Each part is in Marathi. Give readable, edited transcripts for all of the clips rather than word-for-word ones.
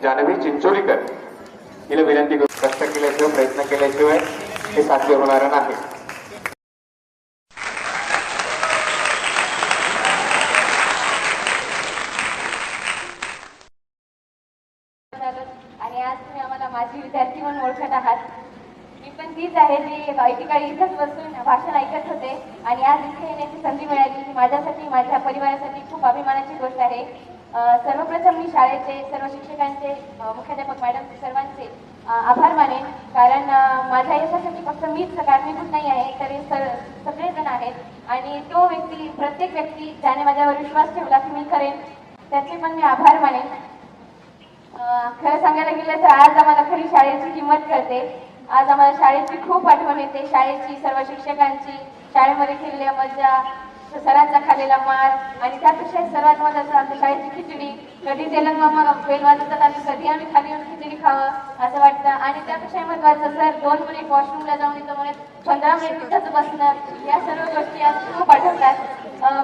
जानवी चिंचोलीकर हिला विनंती करू, कष्ट केल्याशिवाय प्रयत्न केल्याशिवाय हे साध्य होणार नाही. आणि आज तुम्ही आम्हाला माझी विद्यार्थी म्हणून ओळखत आहात. मी पण तीच आहे जी एकेकाळी इथंच बसून भाषण ऐकत होते आणि आज इथे येण्याची संधी मिळाली ही माझ्यासाठी माझ्या परिवारासाठी खूप अभिमानाची गोष्ट आहे. सर्वप्रथम मी शाळेचे सर्व शिक्षकांचे, मुख्याध्यापक मॅडम सर्वांचे आभार मानेन, कारण माझ्या यशासाठी फक्त मीच कारणीभूत नाही आहे, तर सगळेजण आहेत आणि तो व्यक्ती, प्रत्येक व्यक्ती ज्याने माझ्यावर विश्वास ठेवला की मी करेन, त्याचे पण मी आभार मानेन. खरं सांगायला गेलं तर आज आम्हाला खरी शाळेची किंमत कळते. आज आम्हाला शाळेची खूप आठवण येते, शाळेची, सर्व शिक्षकांची, शाळेमध्ये खेळलेल्या मजा, सरांचा खाल्लेला मार आणि त्यापेक्षा सर्वात महत्त्वाचं आमच्या शाळेची खिचडी. कधी तेलंग मामा बेल वाजवतात आणि कधी आम्ही खाली येऊन खिचडी खावं असं वाटतं. आणि त्यापेक्षा महत्त्वाचं सर 2 मिनिट वॉशरूमला जाऊन येतो म्हणत 15 मिनिट तिथंच बसणं, या सर्व गोष्टी आज खूप आठवतात.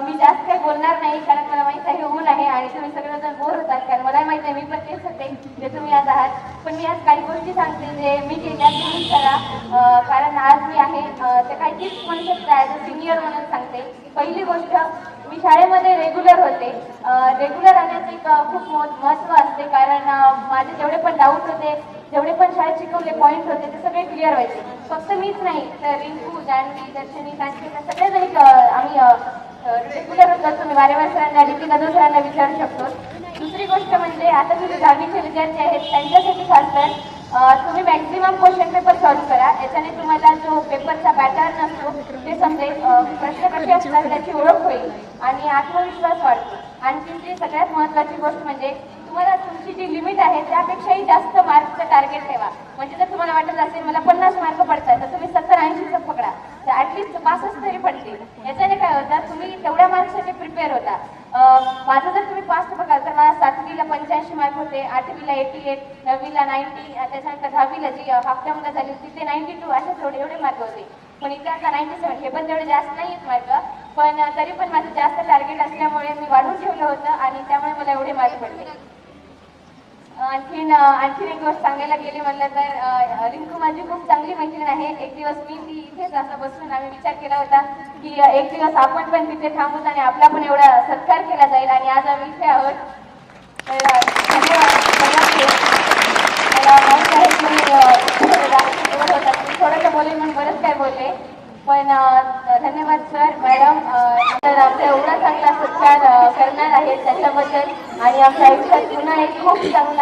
मी जास्त काही बोलणार नाही, कारण मला माहित आहे ऊन आहे आणि तुम्ही सगळेजण बोर होतात, कारण मला माहित आहे मी पण तेच होते जे तुम्ही आज आहात. पण मी आज काही गोष्टी सांगते जे मी केल्या तुम्ही करा, कारण आज मी आहे ते काही टिप्स म्हणू शकता ॲज अ सिनियर म्हणून सांगते. पहिली गोष्ट, मी शाळेमध्ये रेग्युलर होते. रेग्युलर राहण्याचं एक खूप महत्त्व असते, कारण माझे जेवढे पण डाऊट होते, जेवढे पण शाळेत शिकवले पॉईंट होते ते सगळे क्लिअर व्हायचे. फक्त मीच नाही तर रिंकू, जानवी, दर्शनी, कांचन सगळेजण आम्ही रेग्युलर होतो. तुम्ही वारेवार सरांना, डी कदम सरांना विचारू शकतो. दुसरी गोष्ट म्हणजे आता तुम्ही 10वीचे विद्यार्थी आहेत त्यांच्यासाठी खास तर तुम्ही मॅक्झिमम क्वेश्चन पेपर सॉल्व्ह करा. याच्याने तुम्हाला जो पेपरचा पॅटर्न असतो ते समजेल, प्रश्न कसे असतात त्याची ओळख होईल आणि आत्मविश्वास वाढतो. आणखी सगळ्यात महत्त्वाची गोष्ट म्हणजे तुम्हाला तुमची जी लिमिट आहे त्यापेक्षाही जास्त मार्क्सचं टार्गेट ठेवा. म्हणजे जर तुम्हाला वाटत असेल मला 50 मार्क पडतात तर तुम्ही 70-80चं पकडा, तर ॲटलिस्ट 65 तरी पडतील. याच्याने काय होतं, तुम्ही तेवढ्या मार्क्ससाठी प्रिपेअर होता. माझं जर तुम्ही पास्ट बघाल तर मला 7वीला 85 मार्क होते, 8वीला 88, 9वीला 90, त्याच्यानंतर 10वीला जी हाफ टर्मला झाली होती ते 92, असे एवढे मार्क होते. पण इथे आता 97, हे पण तेवढे जास्त नाही आहेत मार्क, पण तरी पण माझं जास्त टार्गेट असल्यामुळे मी वाढून ठेवलं होतं आणि त्यामुळे मला एवढे मार्क पडले. आणखीन एक गोष्ट सांगायला गेली म्हणलं तर रिंकू माझी खूप चांगली मैत्रीण आहे. एक दिवस मी ती इथेच असं बसून आम्ही विचार केला होता की एक दिवस आपण पण तिथे थांबूत आणि आपला पण एवढा सत्कार केला जाईल आणि आज आम्ही इथे आहोत. तर धन्यवाद. मला माहीत आहे की थोडंसं बोलेल म्हणून बरंच काय बोलले, पण धन्यवाद सर, मॅडम. तर आमचा एवढा चांगला सत्कार करणार आहे त्याच्याबद्दल आणि आमच्या आयुष्यात पुन्हा एक खूप चांगला